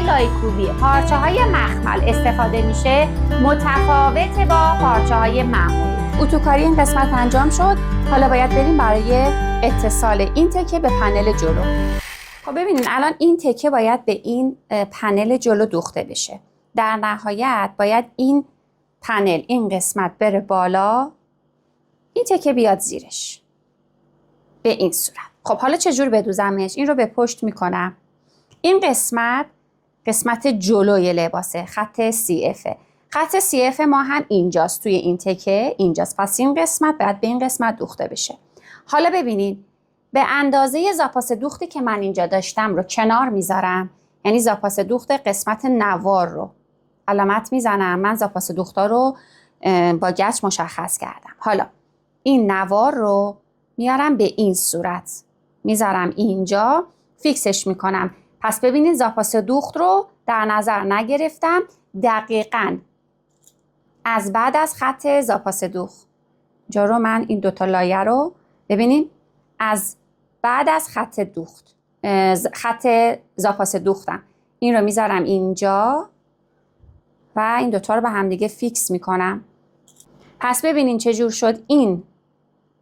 لایکوبی پارچه های مخمل استفاده میشه متفاوت با پارچه های معمولی. اتوکاری این قسمت انجام شد. حالا باید بریم برای اتصال این تکه به پنل جلو. خب ببینید الان این تکه باید به این پنل جلو دوخته بشه. در نهایت باید این پنل، این قسمت بره بالا، این تکه بیاد زیرش به این صورت. خب حالا چجور بدوزمش؟ این رو به پشت میکنم. این قسمت جلوی لباسه، خط CF. خط CF ما هم اینجاست، توی این تکه اینجاست. پس این قسمت باید به این قسمت دوخته بشه. حالا ببینید به اندازه زاپاس دوختی که من اینجا داشتم رو کنار میذارم، یعنی زاپاس دوخت قسمت نوار رو علامت میزنم. من زاپاس دوختا رو با گچ مشخص کردم. حالا این نوار رو میارم به این صورت، میذارم اینجا، فیکسش میکنم. پس ببینید زاپاس دوخت رو در نظر نگرفتم، دقیقاً از بعد از خط زاپاس دوخت جا رو من این دوتا لایه رو ببینید از بعد از خط زاپاس دوختم این رو میذارم اینجا و این دوتا رو به هم دیگه فیکس میکنم. پس ببینین چجور شد. این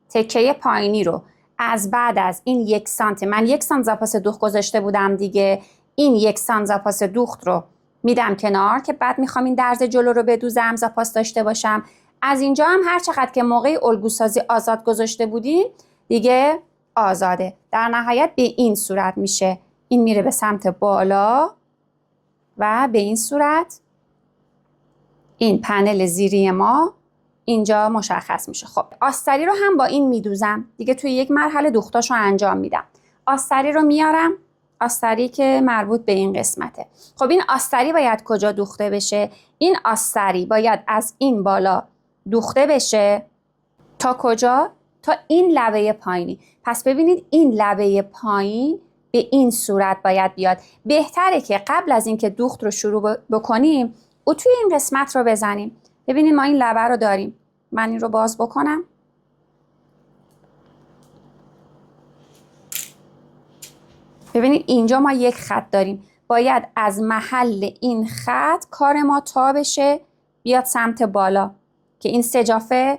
تکه پایینی رو از بعد از این 1 سانتی، من 1 سانت زاپاس دوخت گذاشته بودم دیگه، این 1 سانت زاپاس دوخت رو میدم کنار که بعد میخوام این درز جلو رو بدوزم، زاپاس داشته باشم. از اینجا هم هر چقدر که موقع الگو سازی آزاد گذاشته بودیم دیگه آزاده. در نهایت به این صورت میشه. این میره به سمت بالا و به این صورت این پنل زیری ما اینجا مشخص میشه. خب آستری رو هم با این میدوزم دیگه، توی یک مرحله دوختاشو انجام میدم. آستری رو میارم، آستری که مربوط به این قسمته. خب این آستری باید کجا دوخته بشه؟ این آستری باید از این بالا دوخته بشه تا کجا؟ تا این لبه پایینی. پس ببینید این لبه پایین به این صورت باید بیاد. بهتره که قبل از اینکه دوخت رو شروع بکنیم توی این قسمت رو بزنیم. ببینید ما این لبه رو داریم. من این رو باز بکنم. ببینید اینجا ما یک خط داریم. باید از محل این خط کار ما تا بشه بیاد سمت بالا که این سجافه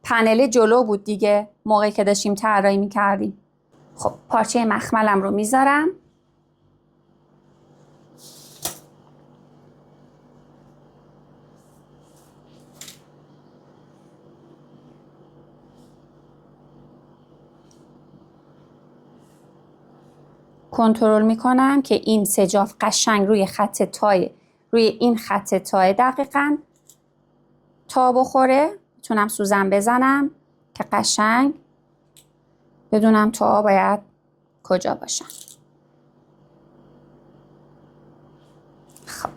پنل جلو بود دیگه موقعی که داشتیم طراحی می‌کردیم. خب پارچه مخملم رو میذارم. کنترل میکنم که این سجاف قشنگ روی خط تای، روی این خط تای دقیقاً تا بخوره. میتونم سوزن بزنم که قشنگ بدونم تا باید کجا باشم. خب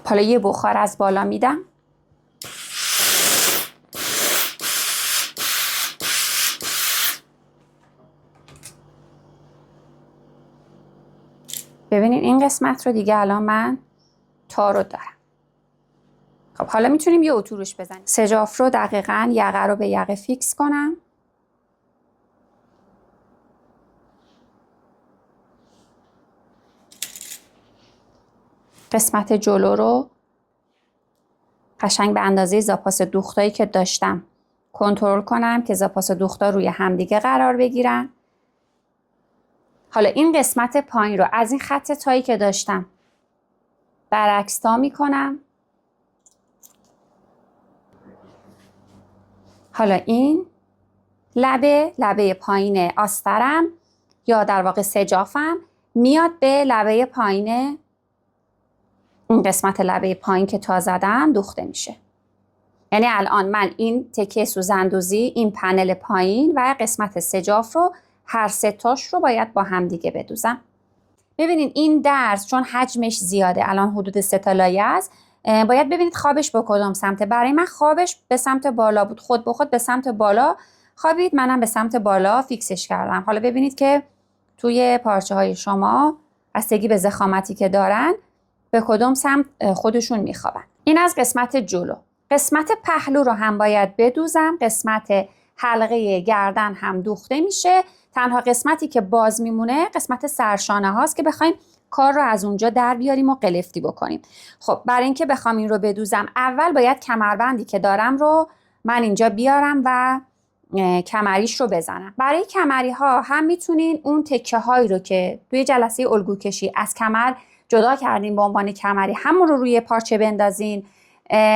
حالا یه بخار از بالا میدم. ببینید این قسمت رو دیگه الان من تا رو دارم. خب حالا میتونیم یه اتو روش بزنیم. سجاف رو دقیقاً یقه رو به یقه فیکس کنم. قسمت جلو رو قشنگ به اندازه زاپاس دوختایی که داشتم کنترل کنم که زاپاس دوختا روی همدیگه قرار بگیرن. حالا این قسمت پایین رو از این خط تایی که داشتم برعکس تا میکنم. حالا این لبه پایین آسترم یا در واقع سجافم میاد به لبه پایین، این قسمت لبه پایین که تا زدم دوخته میشه. یعنی الان من این تکه سوزندوزی، این پنل پایین و قسمت سجاف رو هر سه تاش رو باید با هم دیگه بدوزم. ببینید این درز چون حجمش زیاده، الان حدود 3 تا لایه است، باید ببینید خوابش به کدوم سمته. برای من خوابش به سمت بالا بود، خود به خود به سمت بالا خوابید، منم به سمت بالا فیکسش کردم. حالا ببینید که توی پارچه های شما بستگی به ضخامتی که دارن به کدوم سمت خودشون میخوابن. این از قسمت جلو. قسمت پهلو رو هم باید بدوزم. قسمت حلقه گردن هم دوخته میشه. تنها قسمتی که باز میمونه قسمت سرشانه هاست که بخوایم کار رو از اونجا در بیاریم و قلفتی بکنیم. خب برای اینکه بخوام این رو بدوزم اول باید کمربندی که دارم رو من اینجا بیارم و کمریش رو بزنم. برای کمری ها هم میتونین اون تکه هایی رو که توی جلسه الگو کشی از کمر جدا کردین به عنوان کمری همون رو روی پارچه بندازین.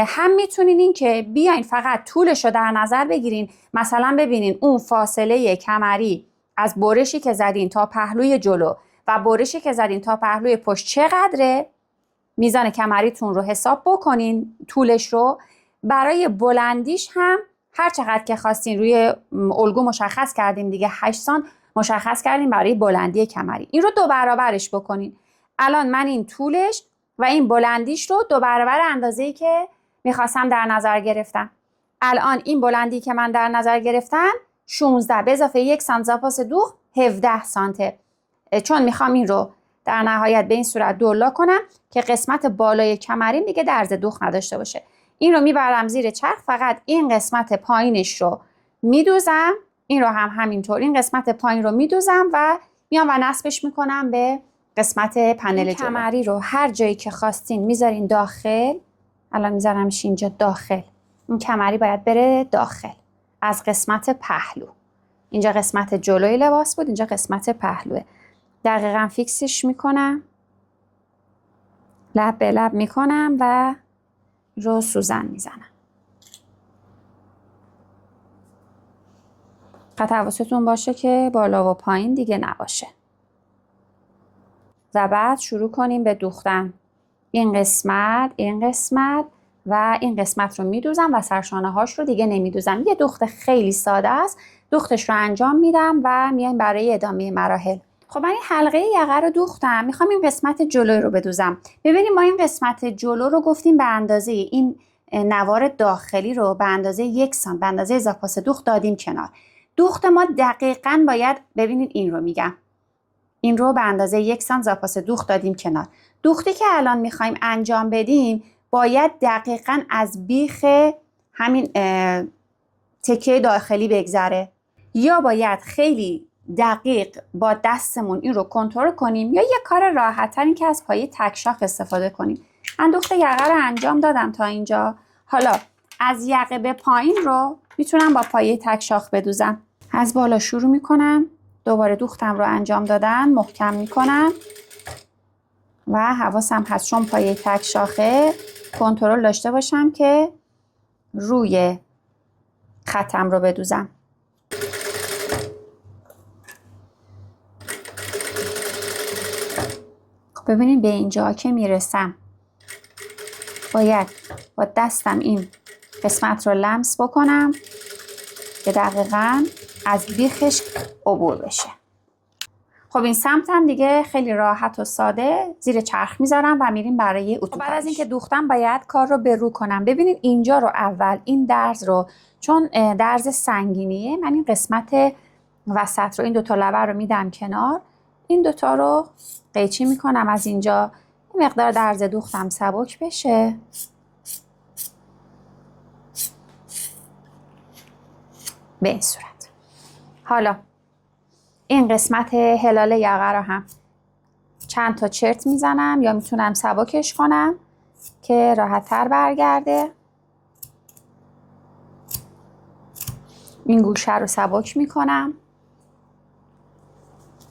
هم میتونین این که بیاین فقط طولش رو در نظر بگیرین. مثلا ببینین اون فاصله کمری از برشی که زدین تا پهلوی جلو و برشی که زدین تا پهلوی پشت چقدره، میزان کمریتون رو حساب بکنین طولش رو. برای بلندیش هم هر چقدر که خواستین روی الگو مشخص کردیم دیگه 8 سانت مشخص کردیم برای بلندی کمری. این رو 2 برابرش بکنین. الان من این طولش و این بلندیش رو 2 برابر اندازه‌ای که میخواستم در نظر گرفتم. الان این بلندی که من در نظر گرفتم 16 به اضافه 1 سانت زاپاس دوخت 17 سانته. چون میخوام این رو در نهایت به این صورت دولا کنم که قسمت بالای کمریم دیگه درز دوخت نداشته باشه. این رو میبرم زیر چرخ، فقط این قسمت پایینش رو میدوزم. این رو هم همینطور این قسمت پایین رو میدوزم و میام و نصبش میکنم به قسمت پنل جلو. کمری رو هر جایی که خواستین میذارین داخل. الان میذارمش اینجا داخل. این کمری باید بره داخل از قسمت پهلو. اینجا قسمت جلوی لباس بود، اینجا قسمت پهلوه. دقیقاً فیکسش میکنم، لب به لب میکنم و رو سوزن میزنم. فقط حواستون باشه که بالا و پایین دیگه نباشه. و بعد شروع کنیم به دوختن. این قسمت و این قسمت رو میدوزم و سرشانه هاش رو دیگه نمیدوزم. یه دوخت خیلی ساده است. دوختش رو انجام میدم و میایم برای ادامه مراحل. خب من این حلقه یقه رو دوختم، میخوام این قسمت جلوی رو بدوزم. ببینید ما این قسمت جلو رو گفتیم به اندازه این نوار داخلی رو به اندازه 1 سانت به اندازه زاپاس دوخت دادیم کنار. دوخت ما دقیقاً باید ببینید این رو میگم. این رو به اندازه 1 سانت زاپاس دوخت دادیم کنار. دوختی که الان میخوایم انجام بدیم باید دقیقاً از بیخ همین تکه داخلی بگذره، یا باید خیلی دقیق با دستمون این رو کنترل کنیم، یا یه کار راحت تر این که از پایه تک شاخ استفاده کنیم. من دوخت یقه رو انجام دادم تا اینجا. حالا از یقه به پایین رو میتونم با پایه تک شاخ بدوزم. از بالا شروع میکنم، دوباره دوختم رو انجام دادن محکم میکنم و حواسم هست چون پایه تک شاخه کنترل داشته باشم که روی خطم رو بدوزم. ببینید به اینجا که میرسم باید با دستم این قسمت رو لمس بکنم که دقیقاً از بیخش عبور بشه. خب این سمت هم دیگه خیلی راحت و ساده زیر چرخ میذارم و میریم برای اتوپاژ. بعد از اینکه دوختم باید کار رو به رو کنم. ببینید اینجا رو اول این درز رو، چون درز سنگینیه، من این قسمت وسط رو این دوتا لبه رو میدم کنار، این دوتا رو قیچی میکنم از اینجا، این مقدار درز دوختم سبک بشه. به این صورت. حالا این قسمت هلال یقه رو هم چند تا چرت میزنم یا میتونم سبکش کنم که راحت تر برگرده. این گوشه رو سبک میکنم.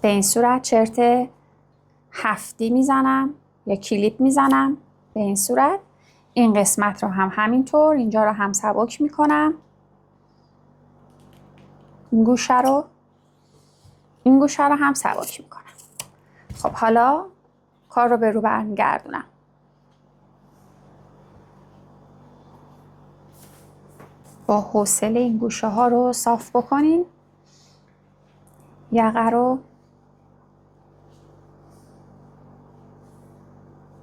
به این صورت چرت هفتی میزنم یا کلیپ میزنم به این صورت. این قسمت رو هم همینطور اینجا رو هم سبک میکنم. این گوشه رو هم سبک میکنم. خب حالا کار رو به رو برمیگردونم. با حوصله این گوشه ها رو صاف بکنین. یقه رو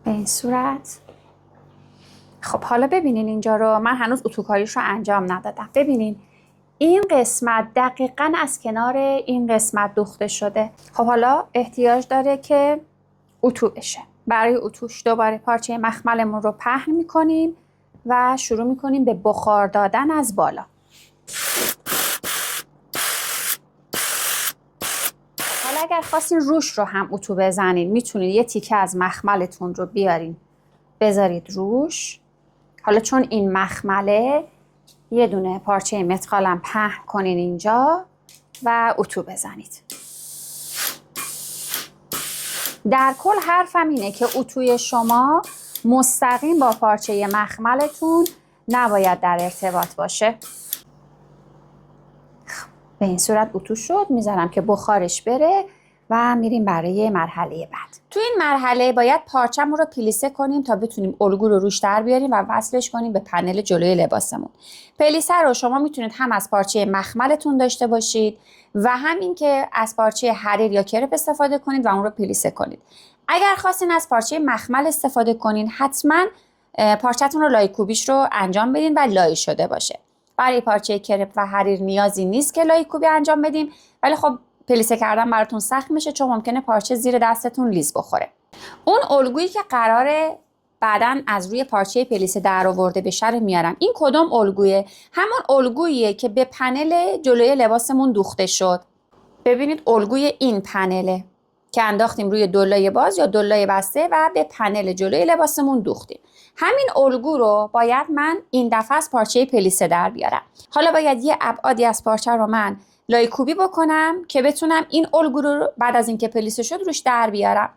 به این صورت. خب حالا ببینین اینجا رو من هنوز اتوکاریش رو انجام ندادم. ببینین این قسمت دقیقاً از کنار این قسمت دوخته شده. خب حالا احتیاج داره که اتو بشه. برای اتوش دوباره پارچه مخملمون رو پهن میکنیم و شروع میکنیم به بخار دادن از بالا. حالا اگر خواستین روش رو هم اتو بزنین میتونید یه تیکه از مخملتون رو بیارین بذارید روش. حالا چون این مخمله یه دونه پارچه متقالم پهن کنین اینجا و اتو بزنید. در کل حرفم اینه که اتوی شما مستقیم با پارچه مخملتون نباید در ارتباط باشه. به این صورت اتو شد، میذارم که بخارش بره و میریم برای مرحله بعد. تو این مرحله باید پارچمون رو پلیسه کنیم تا بتونیم الگو رو روش در بیاریم و وصلش کنیم به پنل جلوی لباسمون. پلیسه رو شما میتونید هم از پارچه مخملتون داشته باشید و هم این که از پارچه حریر یا کرپ استفاده کنید و اون رو پلیسه کنید. اگر خواستین از پارچه مخمل استفاده کنین حتما پارچتون رو لای کوبیش رو انجام بدین و لای شده باشه. برای پارچه کرپ و حریر نیازی نیست که لای کوبی انجام بدیم، ولی خب پلیسه کردن براتون سخت میشه چون ممکنه پارچه زیر دستتون لیز بخوره. اون الگویی که قراره بعداً از روی پارچه پلیسه در آورده بشه رو میارم. این کدوم الگویه؟ همون الگوییه که به پنل جلوی لباسمون دوخته شد. ببینید الگوی این پنله که انداختیم روی دلای باز یا دلای بسته و به پنل جلوی لباسمون دوختیم. همین الگو رو باید من این دفعه از پارچه پلیسه در بیارم. حالا باید یه ابعادی از پارچه رو من لای کوبی بکنم که بتونم این الگو رو بعد از اینکه پلیسه شد روش در بیارم.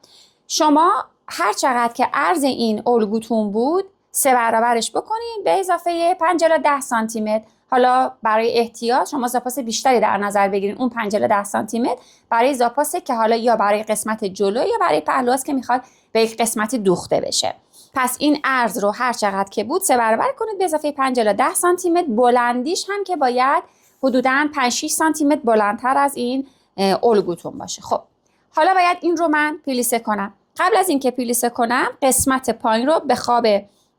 شما هر چقدر که عرض این الگوتون بود 3 برابرش بکنین به اضافه 5 الی 10 سانتی متر. حالا برای احتیاط شما زاپاس بیشتری در نظر بگیرین. اون 5 الی 10 سانتی متر برای زاپاسه که حالا یا برای قسمت جلو یا برای پهلوست که میخواد به یک قسمتی دوخته بشه. پس این عرض رو هر چقدر که بود 3 برابر کنید به اضافه 5 الی 10 سانتی متر. بلندیش هم که باید حدوداً 5-6 سانتی متر بلندتر از این الگوتون باشه. خب حالا باید این رو من پلیسه کنم. قبل از اینکه پلیسه کنم قسمت پایین رو به خواب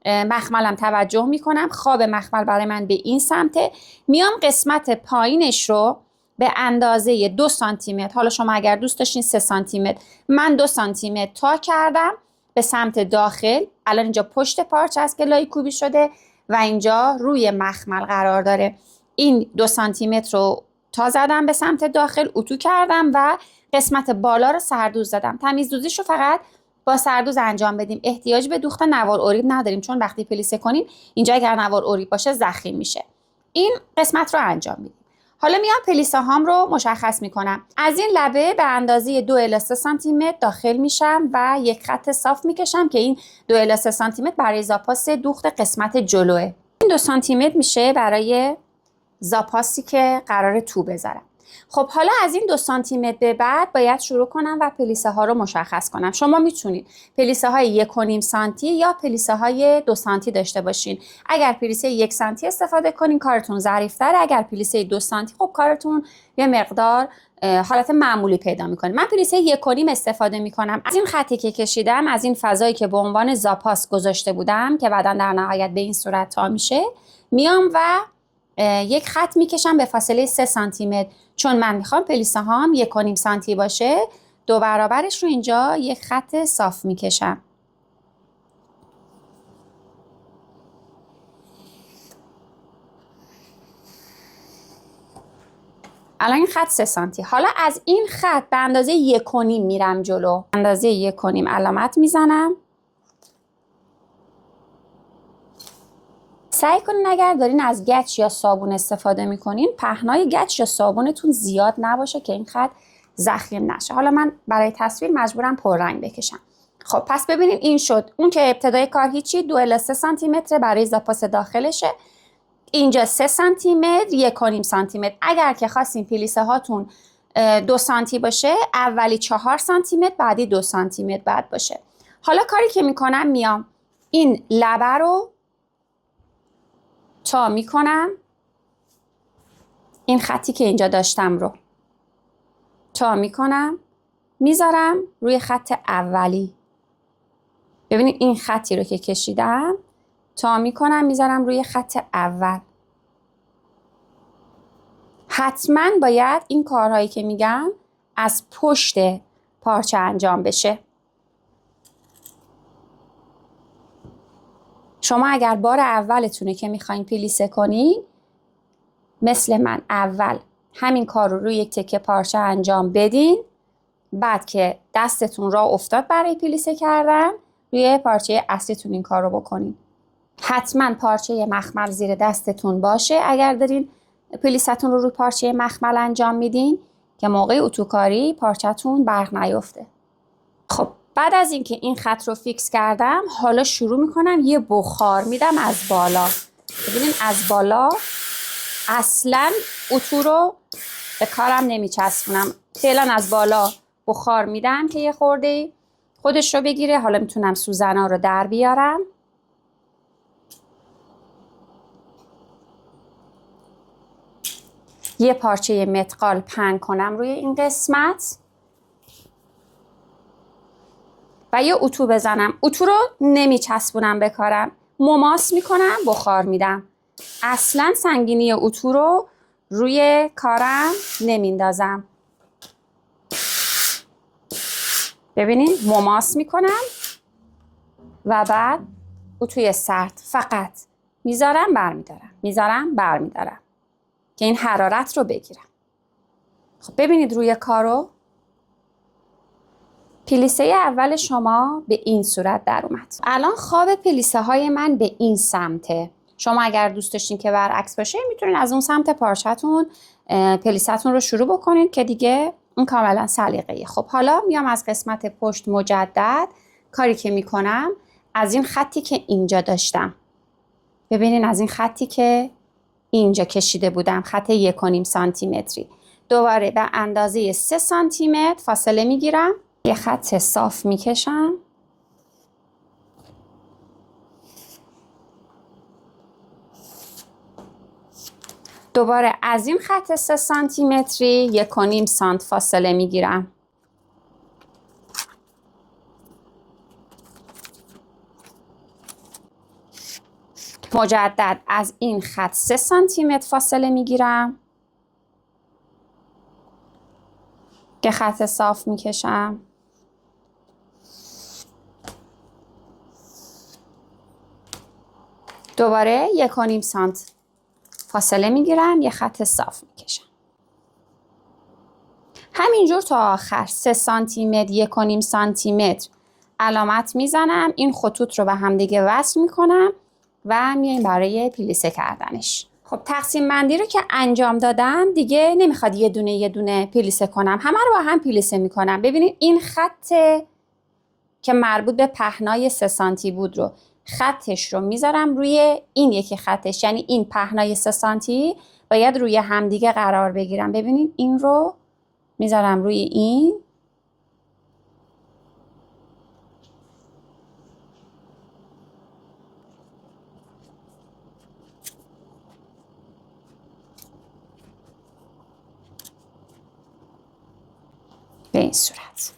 مخملم توجه میکنم. خواب مخمل برای من به این سمته. میام قسمت پایینش رو به اندازه 2 سانتی متر، حالا شما اگر دوست داشتین 3 سانتی متر، من 2 سانتی متر تا کردم به سمت داخل. الان اینجا پشت پارچه است که لای کوبی شده و اینجا روی مخمل قرار داره. این 2 سانتی متر رو تا زدم به سمت داخل، اتو کردم و قسمت بالا رو سردوز زدم. تمیز دوزیش رو فقط با سردوز انجام بدیم. احتیاج به دوخت نوار اریب نداریم چون وقتی پلیسه کنیم اینجا اگر نوار اریب باشه زخیم میشه. این قسمت رو انجام میدیم. حالا میام پلیسه هام رو مشخص میکنم. از این لبه به اندازه 2 الی 3 سانتی متر داخل میشم و یک خط صاف میکشم که این 2 الی 3 سانتی متر برای زاپاس دوخت قسمت جلوه. این 2 سانتی متر میشه برای زاپاسی که قرار تو بذارم. خب حالا از این 2 سانتی متر به بعد باید شروع کنم و پلیسه ها رو مشخص کنم. شما میتونید پلیسه های 1.5 سانتی یا پلیسه های 2 سانتی داشته باشین. اگر پلیسه 1 سانتی استفاده کنین کارتون ظریف‌تره. اگر پلیسه 2 سانتی خب کارتون یه مقدار حالت معمولی پیدا میکنه. من پلیسه 1.5 استفاده میکنم. از این خطی که کشیدم، از این فضایی که به عنوان زاپاس گذاشته بودم که بعداً در نهایت به این صورت تا میشه، میام و یک خط میکشم به فاصله 3 سانتی متر. چون من میخوام پلیسه هام 1.5 سانتی باشه 2 برابرش رو اینجا یک خط صاف میکشم. الان این خط 3 سانتی. حالا از این خط به اندازه 1.5 میرم جلو. اندازه 1.5 علامت میزنم. سعی کنین اگر دارین از گچ یا صابون استفاده میکنین پهنای گچ یا صابونتون زیاد نباشه که این خط زخیم نشه. حالا من برای تصویر مجبورم پررنگ بکشم. خب پس ببینین این شد. اون که ابتدای کار هیچی 2 الی 3 سانتی متر برای زاپاس داخلشه. اینجا 3 سانتی متر 1.5 سانتی متر. اگر که خواستین پلیسه هاتون 2 سانتی باشه اولی 4 سانتی متر بعدی 2 سانتی متر بعد باشه. حالا کاری که میکنم میام این لبه رو تا میکنم، این خطی که اینجا داشتم رو تا میکنم میذارم روی خط اولی. ببینید این خطی رو که کشیدم تا میکنم میذارم روی خط اول. حتما باید این کارهایی که میگم از پشت پارچه انجام بشه. شما اگر بار اولتونه که میخواین پلیسه کنین، مثل من اول همین کار رو روی یک تکه پارچه انجام بدین. بعد که دستتون راه افتاد برای پلیسه کردن، روی پارچه اصلیتون این کار رو بکنین. حتما پارچه مخمل زیر دستتون باشه اگر دارین پلیستون رو روی پارچه مخمل انجام میدین که موقع اتوکاری پارچه‌تون برق نیفته. خب بعد از اینکه این خط رو فیکس کردم، حالا شروع میکنم یه بخار میدم از بالا. ببینین از بالا اصلا اتو رو به کارم نمیچسبونم. فعلا از بالا بخار میدم که یه خورده خودش رو بگیره. حالا میتونم سوزنا رو در بیارم. یه پارچه متقال پهن کنم روی این قسمت و یه اتو بزنم. اتو رو نمیچسبونم به کارم، مماس میکنم، بخار میدم. اصلا سنگینی اتو رو روی کارم نمیندازم. ببینین مماس میکنم و بعد اتوی سرد فقط میذارم برمیدارم، میذارم برمیدارم که این حرارت رو بگیرم. خب ببینید روی کارو پلیسه اول شما به این صورت در اومد. الان خواب پلیسه های من به این سمته. شما اگر دوست داشتین که برعکس باشه میتونین از اون سمت پارچه‌تون پلیستون رو شروع بکنید که دیگه اون کاملا سلیقه‌ایه. خب حالا میام از قسمت پشت مجدد کاری که میکنم از این خطی که اینجا داشتم. ببینین از این خطی که اینجا کشیده بودم، خط 1.5 سانتی متری، دوباره به اندازه 3 سانتی متر فاصله میگیرم. یه خط صاف میکشم. دوباره از این خط 3 سانتی متری 1.5 سانت فاصله میگیرم. مجدد از این خط 3 سانتی متر فاصله میگیرم که خط صاف میکشم. دوباره 1.5 سانت فاصله میگیرم، یه خط صاف میکشم. همینجور تا آخر 3 سانتی متر 1.5 سانتی متر علامت میزنم. این خطوط رو به هم دیگه وصل میکنم و میایم برای پلیسه کردنش. خب تقسیم بندی رو که انجام دادم دیگه نمیخواد یه دونه پلیسه کنم، همه رو با هم پلیسه میکنم. ببینید این خط که مربوط به پهنای 3 سانتی بود رو خطش رو میذارم روی این یکی خطش، یعنی این پهنای 3 سانتی باید روی همدیگه قرار بگیرم. ببینید این رو میذارم روی این به این صورت.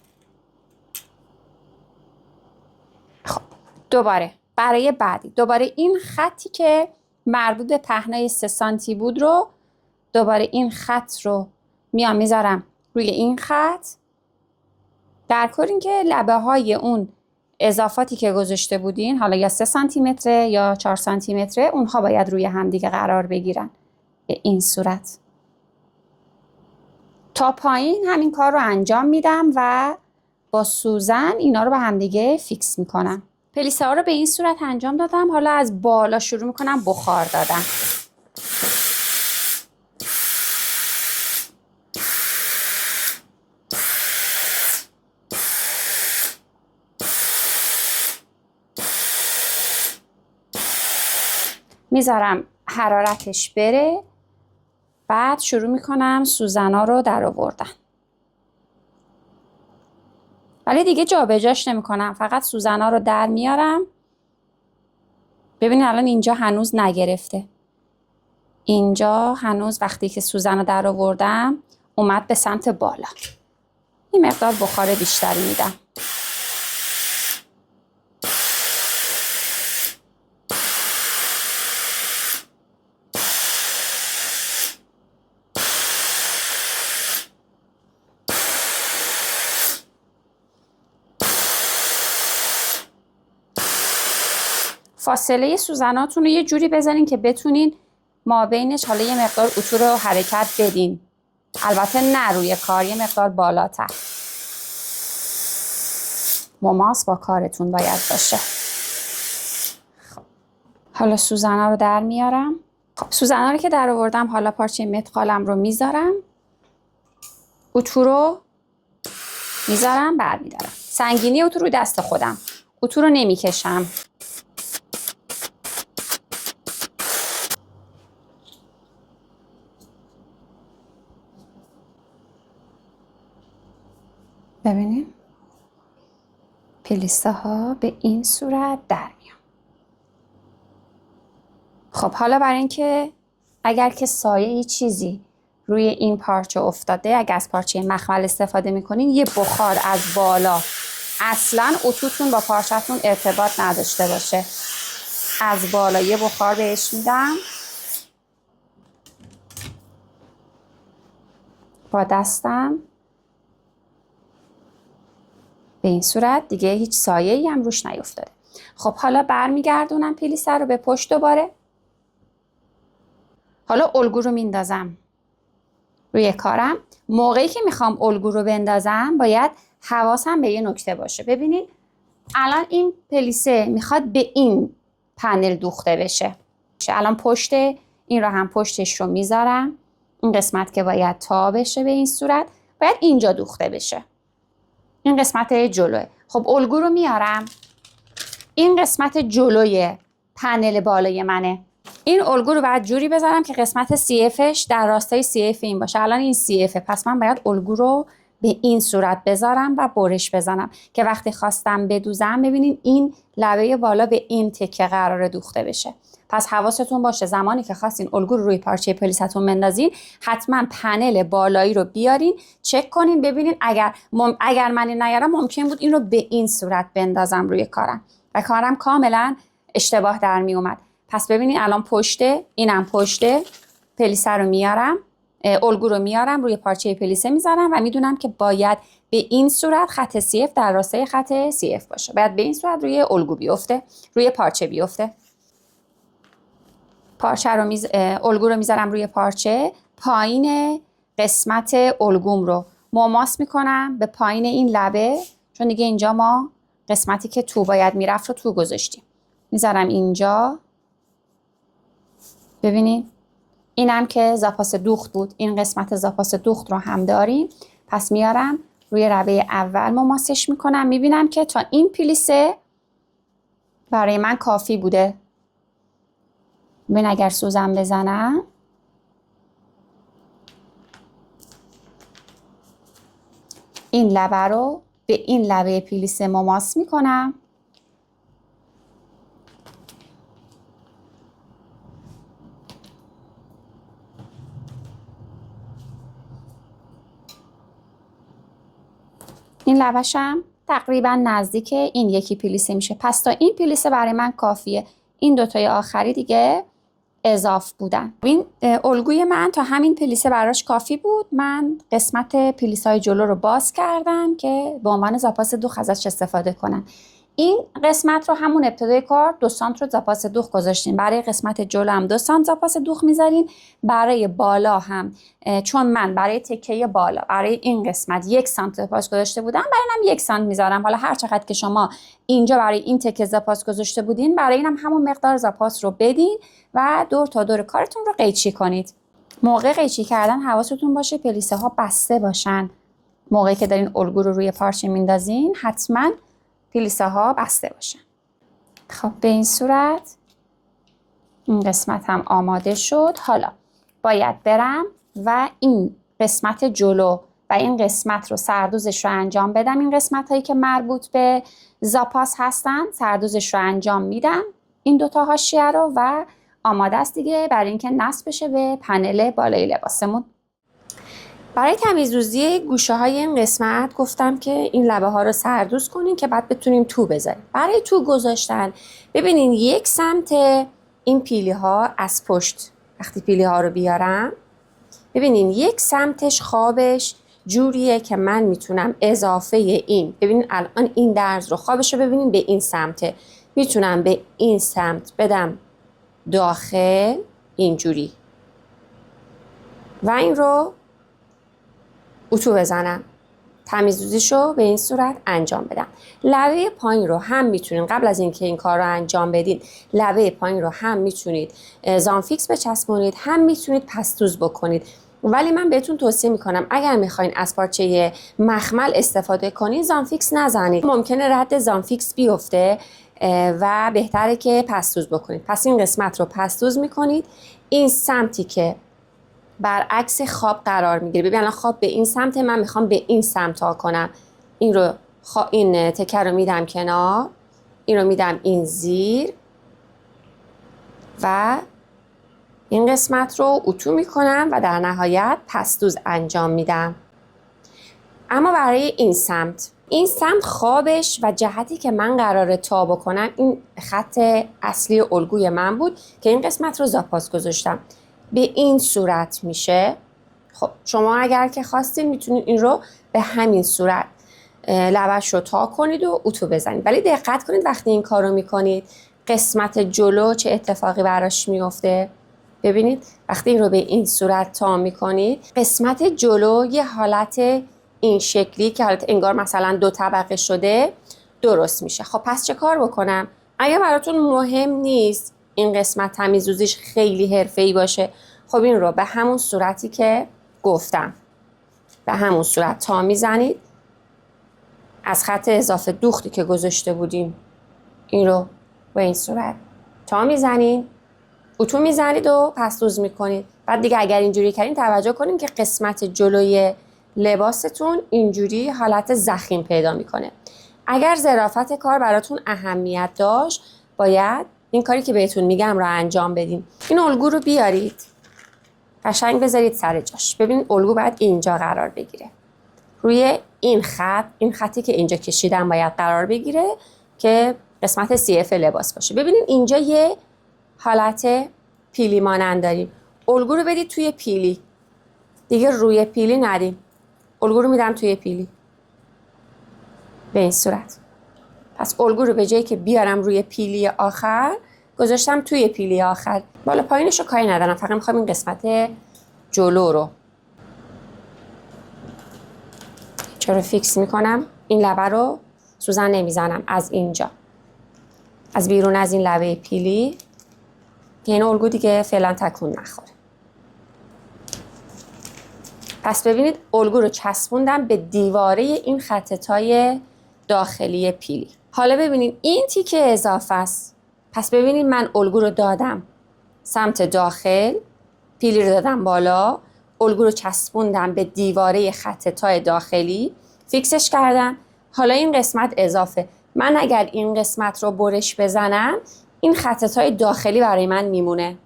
خب دوباره برای بعدی دوباره این خطی که مربوط به پهنای 3 سانتی بود رو دوباره این خط رو میام میذارم روی این خط. در کل این که لبه های اون اضافاتی که گذاشته بودین، حالا یا 3 سانتی متره یا 4 سانتی متره، اونها باید روی همدیگه قرار بگیرن به این صورت. تا پایین همین کار رو انجام میدم و با سوزن اینا رو به همدیگه فیکس میکنم. پلیسه ها رو به این صورت انجام دادم. حالا از بالا شروع میکنم بخار دادن. میذارم حرارتش بره، بعد شروع میکنم سوزنا رو در آوردن. ولی دیگه جابجاش نمیکنم، فقط سوزنا رو در میارم. ببینید الان اینجا هنوز نگرفته. اینجا هنوز وقتی که سوزن رو در آوردم اومد به سمت بالا. این مقدار بخار بیشتری میدم. فاصله سوزناتون رو یه جوری بزنین که بتونین ما بینش حالا یه مقدار اتو رو حرکت بدین. البته نه روی کار، یه مقدار بالاتر. مماس با کارتون باید باشه. خب. حالا سوزنا رو در میارم. خب سوزنا رو که در آوردم، حالا پارچه مدخالم رو میذارم. اتو رو میذارم، برمیدارم. سنگینی اتو روی دست خودم. اتو رو نمیکشم. ببینیم پلیسه ها به این صورت در میان. خب حالا برای اینکه اگر که سایه چیزی روی این پارچه افتاده، اگر از پارچه مخمل استفاده میکنین، یه بخار از بالا، اصلا اتوتون با پارچهتون ارتباط نداشته باشه، از بالا یه بخار بهش میدم با دستم. به این صورت دیگه هیچ سایه‌ای هم روش نیفتاده. خب حالا برمیگردونم پلیسه رو به پشت دوباره. حالا الگو رو میندازم روی کارم. موقعی که میخوام الگو رو بندازم باید حواسم به یه نکته باشه. ببینید الان این پلیسه میخواد به این پنل دوخته بشه. الان پشت این رو هم پشتش رو میذارم. این قسمت که باید تا بشه به این صورت باید اینجا دوخته بشه. این قسمت جلوه. خب الگو رو میارم. این قسمت جلوی پنل بالای منه. این الگو رو باید جوری بذارم که قسمت CFش در راستای CF این باشه. الان این CF، پس من باید الگو رو به این صورت بذارم و برش بزنم که وقتی خواستم بدوزم ببینین این لبه بالا به این تکه قراره دوخته بشه. پس حواستون باشه زمانی که خواستین الگو رو روی پارچه پلیستون بندازین، حتما پنل بالایی رو بیارین، چک کنین ببینین اگر من نیارم ممکن بود این رو به این صورت بندازم روی کارم و کارم کاملا اشتباه در می اومد. پس ببینین الان پشته، اینم پشته، پلیسه رو میارم، الگو رو میارم روی پارچه پلیسه میذارم و میدونم که باید به این صورت خط CF در راستای خط CF باشه. باید به این صورت روی الگو بیفته، روی پارچه بیفته. الگو رو میذارم روی پارچه، پایین قسمت الگوم رو مماس میکنم به پایین این لبه، چون دیگه اینجا ما قسمتی که تو باید میرفت رو تو گذاشتیم. میذارم اینجا. ببینید اینم که زاپاس دوخت بود، این قسمت زاپاس دوخت رو هم داریم. پس میارم روی ربه اول مماسش میکنم. میبینم که تا این پلیسه برای من کافی بوده. ببین اگر سوزن بزنم این لبه رو به این لبه پلیسه مماس میکنم. این لبه‌شم تقریبا نزدیک این یکی پلیسه میشه. پس تا این پلیسه برای من کافیه. این دوتای آخری دیگه اضاف بودن. این الگوی من تا همین پلیسه براش کافی بود. من قسمت پلیسای جلو رو باز کردم که به عنوان زاپاس دوخ ازش استفاده کنم. این قسمت رو همون ابتدای کار 2 سانت رو زاپاس دوخ گذاشتیم. برای قسمت جلو هم 2 سانت زاپاس دوخ میذاریم. برای بالا هم چون من برای تکه بالا برای این قسمت 1 سانت زاپاس گذاشته بودم، برای اینم 1 سانت میذارم. حالا هر چقدر که شما اینجا برای این تکه زاپاس گذاشته بودین، برای اینم همون مقدار زاپاس رو بدین و دور تا دور کارتون رو قیچی کنید. موقع قیچی کردن حواستون باشه پلیسه ها بسته باشن. موقعی که دارین الگو رو روی پارچه میندازین حتما پلیسه ها بسته باشن. خب به این صورت این قسمت هم آماده شد. حالا باید برم و این قسمت جلو و این قسمت رو سردوزش رو انجام بدم. این قسمت هایی که مربوط به زاپاس هستن سردوزش رو انجام میدم، این دوتا حاشیه رو، و آماده است دیگه برای اینکه نصب بشه به پنل بالای لباسمون. برای تمیزروزی گوشه های این قسمت گفتم که این لبه ها رو سردوز کنیم که بعد بتونیم تو بذاریم. برای تو گذاشتن ببینین یک سمت این پیلی ها از پشت وقتی پیلی ها رو بیارم ببینین یک سمتش خوابش جوریه که من میتونم اضافه این، ببینین الان این درز رو خوابش رو ببینین به این سمته، میتونم به این سمت بدم داخل اینجوری و این رو اتو بزنم. تمیزدوزیشو به این صورت انجام بدم. لبه پایین رو هم میتونید قبل از اینکه این کار رو انجام بدید لبه پایین رو هم میتونید زانفیکس بچسبونید، هم میتونید پستوز بکنید. ولی من بهتون توصیه میکنم اگر میخواین از پارچه مخمل استفاده کنید زانفیکس نزنید، ممکنه رد زانفیکس بیفته و بهتره که پستوز بکنید. پس این قسمت رو پستوز میکنید. این سمتی که برعکس خواب قرار میگیره، ببین الان خواب به این سمت، من میخوام به این سمت ها کنم. این رو این تکه رو میدم کنار، این رو میدم این زیر و این قسمت رو اتو میکنم و در نهایت پستوز انجام میدم. اما برای این سمت خوابش و جهتی که من قراره تا بکنم این خط اصلی الگوی من بود که این قسمت رو زاپاس گذاشتم. به این صورت میشه. خب شما اگر که خواستید میتونید این رو به همین صورت لبش رو تا کنید و اتو بزنید. ولی دقت کنید وقتی این کار رو میکنید قسمت جلو چه اتفاقی براش میفته. ببینید وقتی این رو به این صورت تا میکنید قسمت جلو یه حالت این شکلی که حالت انگار مثلا 2 طبقه شده درست میشه. خب پس چه کار بکنم؟ اگه براتون مهم نیست این قسمت تمیزدوزیش خیلی حرفه‌ای باشه، خب این رو به همون صورتی که گفتم به همون صورت تا میزنید. از خط اضافه دوختی که گذاشته بودیم این رو به این صورت تا میزنید، اتو میزنید و پستوز میکنید. بعد دیگه اگر اینجوری کردین توجه کنید که قسمت جلوی لباستون اینجوری حالت ضخیم پیدا میکنه. اگر ظرافت کار براتون اهمیت داشت باید این کاری که بهتون میگم رو انجام بدین. این الگو رو بیارید قشنگ بذارید سر جاش. ببین الگو باید اینجا قرار بگیره، روی این خطی که اینجا کشیدم باید قرار بگیره که قسمت CF لباس باشه. ببینید اینجا یه حالت پیلی مانند داریم. الگو رو بدید توی پیلی، دیگه روی پیلی ندیم. الگو رو میدم توی پیلی به این صورت. پس الگو رو به جایی که بیارم روی پیلی آخر گذاشتم توی پیلی آخر. بالا پایینش رو کاری ندارم، فقط میخوام این قسمت جلو رو چرا فیکس میکنم. این لبه رو سوزن نمیزنم از اینجا، از بیرون از این لبه پیلی که این الگو دیگه فعلا تکون نخوره. پس ببینید الگو رو چسبوندم به دیواره این خطای داخلی پیلی. حالا ببینید این تیکه اضافه است. پس ببینید من الگو رو دادم سمت داخل، پیلی رو دادم بالا، الگو رو چسبوندم به دیواره خطای داخلی، فیکسش کردم. حالا این قسمت اضافه. من اگر این قسمت رو برش بزنم این خطای داخلی برای من میمونه.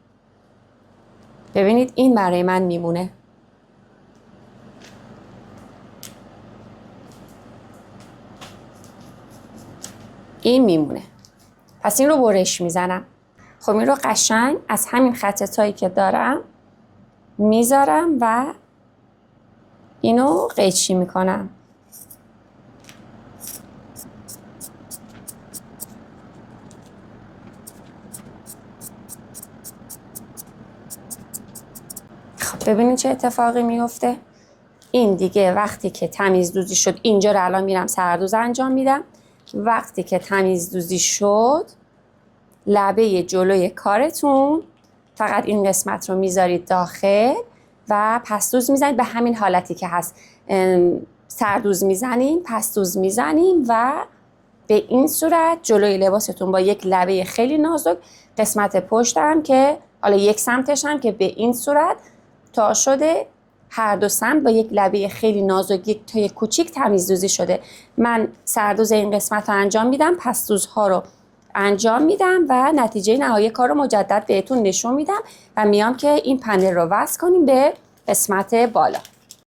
ببینید این برای من میمونه. این میمونه. پس این رو برش میزنم. خب این رو قشنگ از همین خطایی که دارم میذارم و اینو قیچی میکنم. خب ببینید چه اتفاقی میفته. این دیگه وقتی که تمیزدوزی شد، اینجا رو الان میرم سردوز انجام میدم. وقتی که تمیزدوزی شد لبه جلوی کارتون فقط این قسمت رو میذارید داخل و پستوز میزنید به همین حالتی که هست. سردوز میزنیم، پستوز میزنیم و به این صورت جلوی لباستون با یک لبه خیلی نازک، قسمت پشت هم که حالا یک سمتش هم که به این صورت تا شده، هر دو سمت با یک لبه خیلی نازک یک تا یک کوچیک تمیزدوزی شده. من سردوز این قسمت رو انجام میدم، پستوزها رو انجام میدم و نتیجه نهایی کار رو مجدد بهتون نشون میدم و میام که این پنل رو وصل کنیم به قسمت بالا.